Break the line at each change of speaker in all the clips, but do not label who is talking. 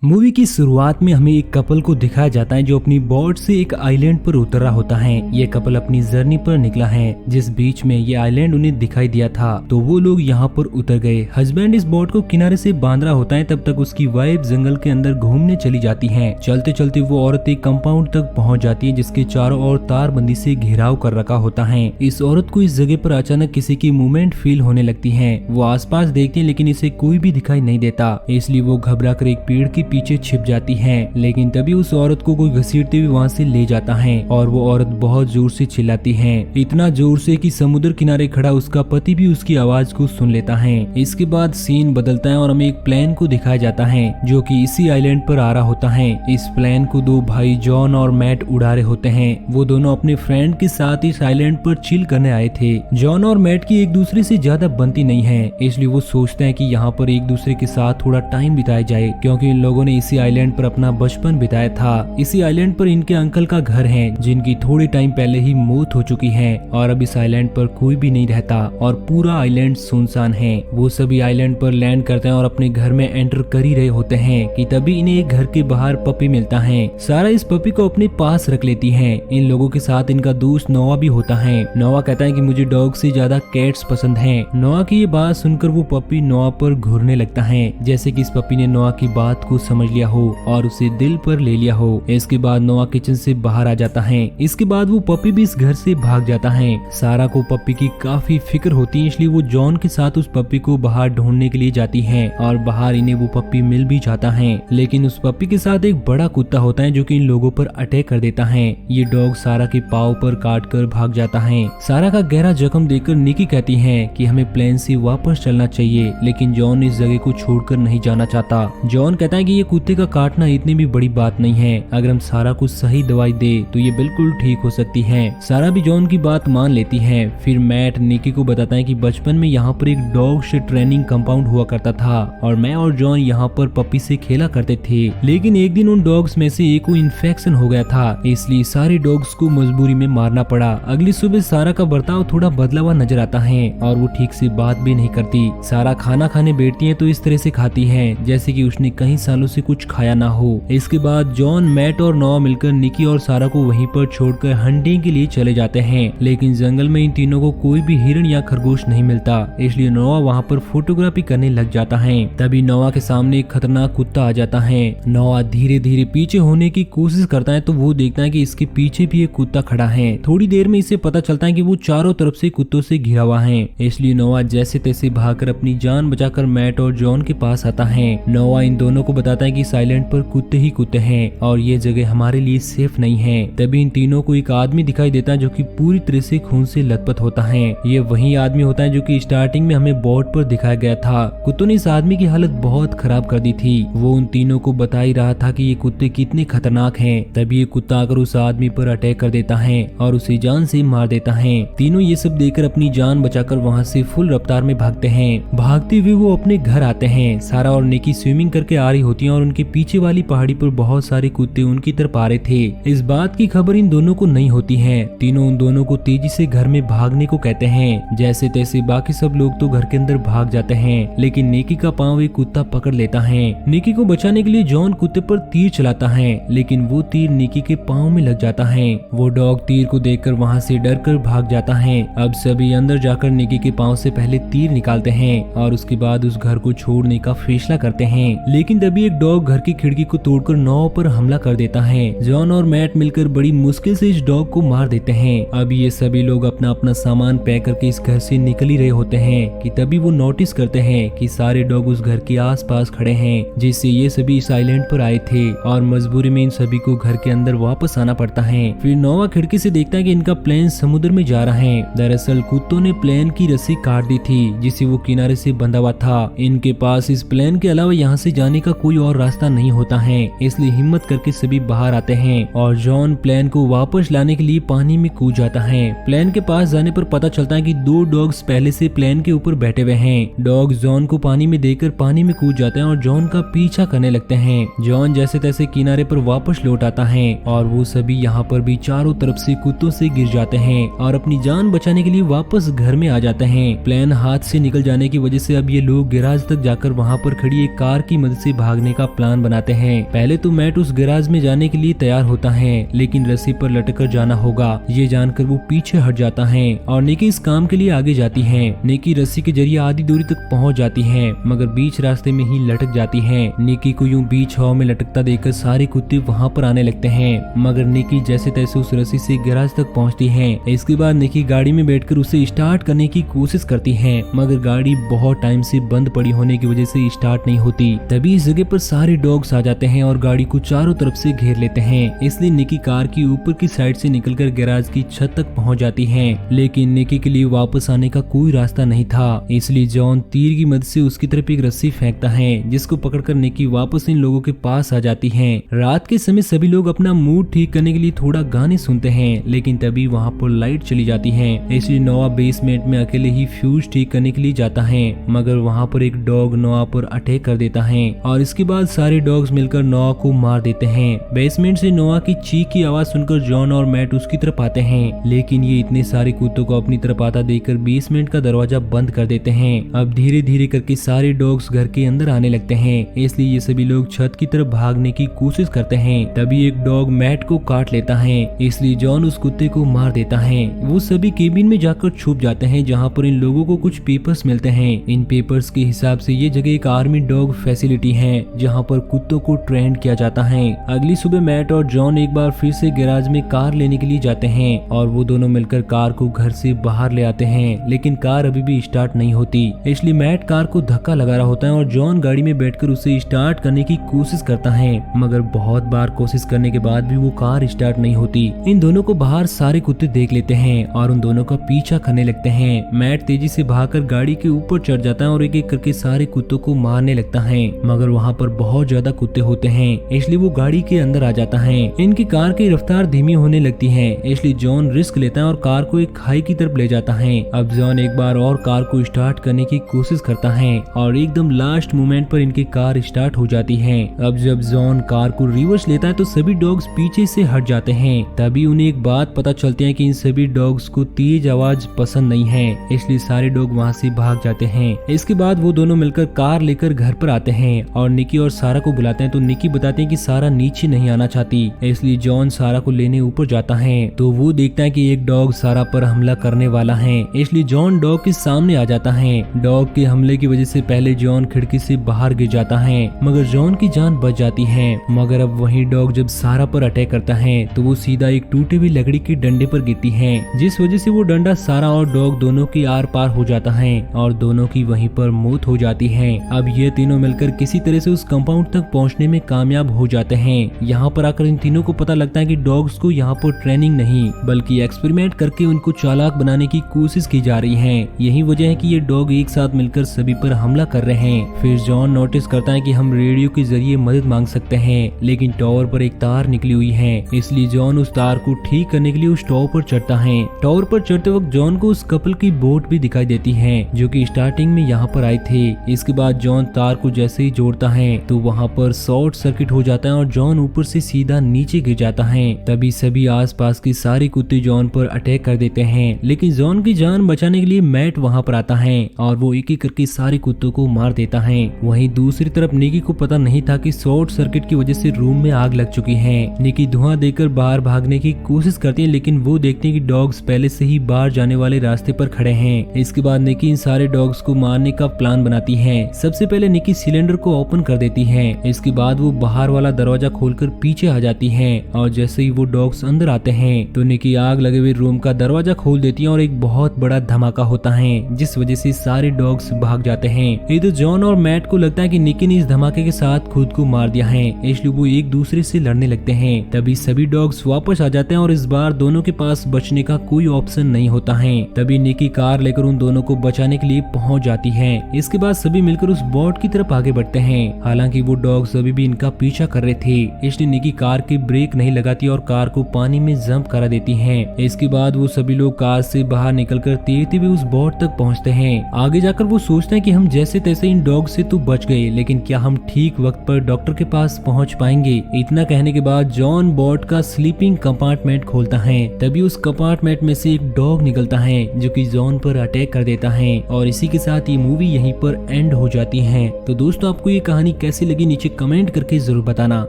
Movie की शुरुआत में हमें एक कपल को दिखाया जाता है जो अपनी बोट से एक आइलैंड पर उतर रहा होता है। ये कपल अपनी जर्नी पर निकला है, जिस बीच में ये आइलैंड उन्हें दिखाई दिया था, तो वो लोग यहाँ पर उतर गए। हस्बैंड इस बोट को किनारे से बांध रहा होता है, तब तक उसकी वाइफ जंगल के अंदर घूमने चली जाती है। चलते चलते वो औरत एक कंपाउंड तक पहुँच जाती है, जिसके चारों ओर तारबंदी से घेराव कर रखा होता है। इस औरत को इस जगह पर अचानक किसी की मूवमेंट फील होने लगती है। वो आसपास देखती है, लेकिन इसे कोई भी दिखाई नहीं देता, इसलिए वो घबरा कर एक पेड़ के पीछे छिप जाती है। लेकिन तभी उस औरत को कोई घसीटते हुए वहाँ से ले जाता है और वो औरत बहुत जोर से चिल्लाती है, इतना जोर से कि समुद्र किनारे खड़ा उसका पति भी उसकी आवाज को सुन लेता है। इसके बाद सीन बदलता है और हमें एक प्लेन को दिखाया जाता है जो कि इसी आइलैंड पर आ रहा होता है। इस प्लेन को दो भाई जॉन और मैट उड़ा रहे होते हैं। वो दोनों अपने फ्रेंड के साथ इस आइलैंड पर चिल करने आए थे। जॉन और मैट की एक दूसरे से ज्यादा बनती नहीं है, इसलिए वो सोचते हैं कि यहाँ पर एक दूसरे के साथ थोड़ा टाइम बिताया जाए, क्योंकि इन लोगों ने इसी आइलैंड पर अपना बचपन बिताया था। इसी आइलैंड पर इनके अंकल का घर है, जिनकी थोड़े टाइम पहले ही मौत हो चुकी है और अब इस आइलैंड पर कोई भी नहीं रहता और पूरा आइलैंड सुनसान है। वो सभी आइलैंड पर लैंड करते हैं और अपने घर में एंटर कर ही रहे होते हैं कि तभी इन्हें एक घर के बाहर पपी मिलता है। सारा इस पपी को अपने पास रख लेती है। इन लोगों के साथ इनका दोस्त नोआ भी होता है। नोआ कहता है कि मुझे डॉग से ज्यादा कैट्स पसंद हैं। नोआ की ये बात सुनकर वो पपी नोआ पर घूरने लगता है, जैसे कि इस पपी ने नोआ की बात को समझ लिया हो और उसे दिल पर ले लिया हो। इसके बाद नोआ किचन से बाहर आ जाता है। इसके बाद वो पपी भी इस घर से भाग जाता है। सारा को पपी की काफी फिक्र होती है, इसलिए वो जॉन के साथ उस पपी को बाहर ढूंढने के लिए जाती है और बाहर इन्हें वो पपी मिल भी जाता है। लेकिन उस पपी के साथ एक बड़ा कुत्ता होता है जो कि इन लोगों पर अटैक कर देता है। ये डॉग सारा के पाँव पर काट कर भाग जाता है। सारा का गहरा जख्म देखकर निकी कहती है कि हमें प्लेन से वापस चलना चाहिए, लेकिन जॉन इस जगह को छोड़कर नहीं जाना चाहता। जॉन कहता है कि ये कुत्ते का काटना इतनी भी बड़ी बात नहीं है, अगर हम सारा को सही दवाई दे तो ये बिल्कुल ठीक हो सकती है। सारा भी जॉन की बात मान लेती है। फिर मैट निकी को बताता है कि बचपन में यहाँ पर एक डॉग से ट्रेनिंग कंपाउंड हुआ करता था और मैं और जॉन यहाँ पर पपी से खेला करते थे, लेकिन एक दिन उन डॉग्स में से एक को इन्फेक्शन हो गया था, इसलिए सारे डॉग्स को मजबूरी में मारना पड़ा। अगली सुबह सारा का बर्ताव थोड़ा बदला हुआ नजर आता है और वो ठीक से बात भी नहीं करती। सारा खाना खाने बैठती है तो इस तरह से खाती है जैसे कि उसने कई सालों से कुछ खाया ना हो। इसके बाद जॉन, मैट और नोआ मिलकर निकी और सारा को वहीं पर छोड़कर हंटिंग के लिए चले जाते हैं, लेकिन जंगल में इन तीनों को कोई भी हिरण या खरगोश नहीं मिलता, इसलिए नोआ वहाँ पर फोटोग्राफी करने लग जाता है। तभी नोआ के सामने एक खतरनाक कुत्ता आ जाता है। नोआ धीरे धीरे पीछे होने की कोशिश करता है तो वो देखता है कि इसके पीछे भी एक कुत्ता खड़ा है। थोड़ी देर में इसे पता चलता है कि वो चारों तरफ से कुत्तों से घिरा हुआ है, इसलिए नोआ जैसे तैसे भागकर अपनी जान बचाकर मैट और जॉन के पास आता है। नोआ इन दोनों को बताता है कि इस आइलैंड पर कुत्ते ही कुत्ते हैं और ये जगह हमारे लिए सेफ नहीं है। तभी इन तीनों को एक आदमी दिखाई देता है जो कि पूरी तरह से खून से लथपथ होता है। ये वही आदमी होता है जो कि स्टार्टिंग में हमें बोट पर दिखाया गया था। कुत्तों ने इस आदमी की हालत बहुत खराब कर दी थी। वो उन तीनों को बता ही रहा था कि ये कुत्ते कितने खतरनाक हैं। तभी ये कुत्ता आकर उस आदमी पर अटैक कर देता है और उसे जान से मार देता है। तीनों ये सब देखकर अपनी जान बचाकर वहाँ से फुल रफ्तार में भागते हैं। भागते हुए वो अपने घर आते हैं। सारा और निकी स्विमिंग करके आ रही होती है और उनके पीछे वाली पहाड़ी पर बहुत सारे कुत्ते उनकी तरफ आ रहे थे। इस बात की खबर इन दोनों को नहीं होती है। तीनों उन दोनों को तेजी से घर में भागने को कहते हैं। जैसे तैसे बाकी सब लोग तो घर के अंदर भाग जाते हैं, लेकिन निकी का पांव एक कुत्ता पकड़ लेता है। निकी को बचाने के लिए जॉन कुत्ते पर तीर चलाता है, लेकिन वो तीर निकी के पांव में लग जाता है। वो डॉग तीर को देखकर वहाँ से डर कर भाग जाता है। अब सभी अंदर जाकर निकी के पांव से पहले तीर निकालते हैं और उसके बाद उस घर को छोड़ने का फैसला करते हैं। लेकिन तभी एक डॉग घर की खिड़की को तोड़कर नोआ पर हमला कर देता है। जॉन और मैट मिलकर बड़ी मुश्किल से इस डॉग को मार देते हैं। अब ये सभी लोग अपना अपना सामान पैक करके इस घर से निकल ही रहे होते हैं कि तभी वो नोटिस करते हैं कि सारे डॉग उस घर के आसपास खड़े हैं, जिससे ये सभी इस आइलैंड पर आए थे और मजबूरी में इन सभी को घर के अंदर वापस आना पड़ता है। फिर नोआ खिड़की से देखता है कि इनका प्लेन समुद्र में जा रहा है। दरअसल कुत्तों ने प्लेन की रस्सी काट दी थी, जिसे वो किनारे से बंधा हुआ था। इनके पास इस प्लेन के अलावा यहाँ से जाने का कोई और रास्ता नहीं होता है, इसलिए हिम्मत करके सभी बाहर आते हैं और जॉन प्लेन को वापस लाने के लिए पानी में कूद जाता है। प्लेन के पास जाने पर पता चलता है कि दो डॉग्स पहले से प्लेन के ऊपर बैठे हुए हैं। डॉग जॉन को पानी में देखकर पानी में कूद जाते हैं और जॉन का पीछा करने लगते हैं। जॉन जैसे तैसे किनारे पर वापस लौट आता है और वो सभी यहाँ पर भी चारों तरफ से कुत्तों से गिर जाते हैं और अपनी जान बचाने के लिए वापस घर में आ जाते हैं। प्लेन हाथ से निकल जाने की वजह से अब ये लोग गैराज तक जाकर वहाँ पर खड़ी एक कार की मदद से भागने भागने का प्लान बनाते हैं। पहले तो मैट उस गैराज में जाने के लिए तैयार होता है, लेकिन रस्सी पर लटक कर जाना होगा ये जानकर वो पीछे हट जाता है और निकी इस काम के लिए आगे जाती है। निकी रस्सी के जरिए आधी दूरी तक पहुंच जाती है, मगर बीच रास्ते में ही लटक जाती है। निकी को यूं बीच हवा में लटकता देखकर सारे कुत्ते वहां पर आने लगते हैं, मगर निकी जैसे तैसे उस रस्सी से गैराज तक पहुंचती है। इसके बाद निकी गाड़ी में बैठकर उसे स्टार्ट करने की कोशिश करती है, मगर गाड़ी बहुत टाइम से बंद पड़ी होने की वजह से स्टार्ट नहीं होती। तभी इस जगह पर सारे डॉग्स आ जाते हैं और गाड़ी को चारों तरफ से घेर लेते हैं। इसलिए निकी कार की ऊपर की साइड से निकलकर गैराज की छत तक पहुंच जाती है, लेकिन निकी के लिए वापस आने का कोई रास्ता नहीं था। इसलिए जॉन तीर की मदद से उसकी तरफ एक रस्सी फेंकता है, जिसको पकड़कर निकी वापस इन लोगों के पास आ जाती है। रात के समय सभी लोग अपना मूड ठीक करने के लिए थोड़ा गाने सुनते हैं, लेकिन तभी वहाँ पर लाइट चली जाती है। इसलिए नोआ बेसमेंट में अकेले ही फ्यूज ठीक करने के लिए जाता है, मगर वहाँ पर एक डॉग नोआ पर अटैक कर देता है और इसके बाद सारे डॉग्स मिलकर नोआ को मार देते हैं। बेसमेंट से नोआ की चीख की आवाज सुनकर जॉन और मैट उसकी तरफ आते हैं, लेकिन ये इतने सारे कुत्तों को अपनी तरफ आता देखकर बेसमेंट का दरवाजा बंद कर देते हैं। अब धीरे धीरे करके सारे डॉग्स घर के अंदर आने लगते हैं, इसलिए ये सभी लोग छत की तरफ भागने की कोशिश करते हैं। तभी एक डॉग मैट को काट लेता है, इसलिए जॉन उस कुत्ते को मार देता है। वो सभी केबिन में जाकर छुप जाते हैं, जहाँ पर इन लोगों को कुछ पेपर्स मिलते हैं। इन पेपर्स के हिसाब से ये जगह एक आर्मी डॉग फैसिलिटी है, जहाँ पर कुत्तों को ट्रेन किया जाता है। अगली सुबह मैट और जॉन एक बार फिर से गैराज में कार लेने के लिए जाते हैं और वो दोनों मिलकर कार को घर से बाहर ले आते हैं, लेकिन कार अभी भी स्टार्ट नहीं होती। इसलिए मैट कार को धक्का लगा रहा होता है और जॉन गाड़ी में बैठकर उसे स्टार्ट करने की कोशिश करता है, मगर बहुत बार कोशिश करने के बाद भी वो कार स्टार्ट नहीं होती। इन दोनों को बाहर सारे कुत्ते देख लेते हैं और उन दोनों का पीछा करने लगते हैं। मैट तेजी से भागकर गाड़ी के ऊपर चढ़ जाता है और एक एक करके सारे कुत्तों को मारने लगता है, मगर वहाँ पर बहुत ज्यादा कुत्ते होते हैं, इसलिए वो गाड़ी के अंदर आ जाता है। इनकी कार की रफ्तार धीमी होने लगती है, इसलिए जॉन रिस्क लेता है और कार को एक खाई की तरफ ले जाता है। अब जॉन एक बार और कार को स्टार्ट करने की कोशिश करता है और एकदम लास्ट मोमेंट पर इनकी कार स्टार्ट हो जाती है। अब जब जॉन कार को रिवर्स लेता है तो सभी डॉग्स पीछे से हट जाते हैं। तभी उन्हें एक बात पता चलती है कि इन सभी डॉग्स को तेज आवाज पसंद नहीं है, इसलिए सारे डॉग वहाँ से भाग जाते हैं। इसके बाद वो दोनों मिलकर कार लेकर घर पर आते हैं और निकी और सारा को बुलाते हैं, तो निकी बताते हैं कि सारा नीचे नहीं आना चाहती, इसलिए जॉन सारा को लेने ऊपर जाता है। तो वो देखता है कि एक डॉग सारा पर हमला करने वाला है, इसलिए जॉन डॉग के सामने आ जाता है। डॉग के हमले की वजह से पहले जॉन खिड़की से बाहर गिर जाता है, मगर जॉन की जान बच जाती है। मगर अब वही डॉग जब सारा पर अटैक करता है तो वो सीधा एक टूटे हुए लकड़ी के डंडे पर गिरती है, जिस वजह से वो डंडा सारा और डॉग दोनों की आर पार हो जाता है और दोनों की वहीं पर मौत हो जाती है। अब ये तीनों मिलकर किसी तरह से उस कंपाउंड तक पहुंचने में कामयाब हो जाते हैं। यहाँ पर आकर इन तीनों को पता लगता है कि डॉग्स को यहाँ पर ट्रेनिंग नहीं बल्कि एक्सपेरिमेंट करके उनको चालाक बनाने की कोशिश की जा रही है। यही वजह है कि ये डॉग एक साथ मिलकर सभी पर हमला कर रहे हैं। फिर जॉन नोटिस करता है कि हम रेडियो के जरिए मदद मांग सकते हैं, लेकिन टावर पर एक तार निकली हुई है, इसलिए जॉन उस तार को ठीक करने के लिए उस टावर पर चढ़ता है। टावर पर चढ़ते वक्त जॉन को उस कपल की बोट भी दिखाई देती है जो कि स्टार्टिंग में यहाँ पर आए थे। इसके बाद जॉन तार को जैसे ही जोड़ता है तो वहाँ पर शॉर्ट सर्किट हो जाता है और जॉन ऊपर से सीधा नीचे गिर जाता है। तभी सभी आसपास के सारे कुत्ते जॉन पर अटैक कर देते हैं, लेकिन जॉन की जान बचाने के लिए मैट वहाँ पर आता है और वो एक एक करके सारे कुत्तों को मार देता है। वहीं दूसरी तरफ निकी को पता नहीं था कि शॉर्ट सर्किट की वजह से रूम में आग लग चुकी है। निकी धुआं देकर बाहर भागने की कोशिश करती है, लेकिन वो देखते हैं कि डॉग्स पहले से ही बाहर जाने वाले रास्ते पर खड़े हैं। इसके बाद निकी इन सारे डॉग्स को मारने का प्लान बनाती है। सबसे पहले निकी सिलेंडर को ओपन कर देती है, इसके बाद वो बाहर वाला दरवाजा खोलकर पीछे आ जाती है और जैसे ही वो डॉग्स अंदर आते हैं तो निकी आग लगे हुए रूम का दरवाजा खोल देती है और एक बहुत बड़ा धमाका होता है, जिस वजह से सारे डॉग्स भाग जाते हैं। इधर जॉन और मैट को लगता है कि निकी ने इस धमाके के साथ खुद को मार दिया है, इसलिए वो एक दूसरे से लड़ने लगते हैं। तभी सभी डॉग्स वापस आ जाते हैं और इस बार दोनों के पास बचने का कोई ऑप्शन नहीं होता है। तभी निकी कार लेकर उन दोनों को बचाने के लिए पहुंच जाती है। इसके बाद सभी मिलकर उस बोट की तरफ आगे बढ़ते हैं। हालांकि वो डॉग्स अभी भी इनका पीछा कर रहे थे, इसलिए निकी कार की ब्रेक नहीं लगाती और कार को पानी में जंप करा देती है। इसके बाद वो सभी लोग कार से बाहर निकलकर तैरते हुए उस बोट तक पहुंचते हैं। आगे जाकर वो सोचते हैं कि हम जैसे तैसे इन डॉग से तो बच गए, लेकिन क्या हम ठीक वक्त पर डॉक्टर के पास पहुंच पाएंगे? इतना कहने के बाद जॉन बोट का स्लीपिंग कंपार्टमेंट खोलता है। तभी उस कंपार्टमेंट में से एक डॉग निकलता है जो कि जॉन पर अटैक कर देता है और इसी के साथ ये मूवी यहीं पर एंड हो जाती है। तो दोस्तों, आपको ये कहानी कैसी लगी नीचे कमेंट करके जरूर बताना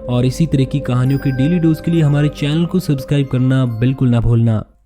और इसी तरह की कहानियों की डेली डोज के लिए हमारे चैनल को सब्सक्राइब करना बिल्कुल ना भूलना।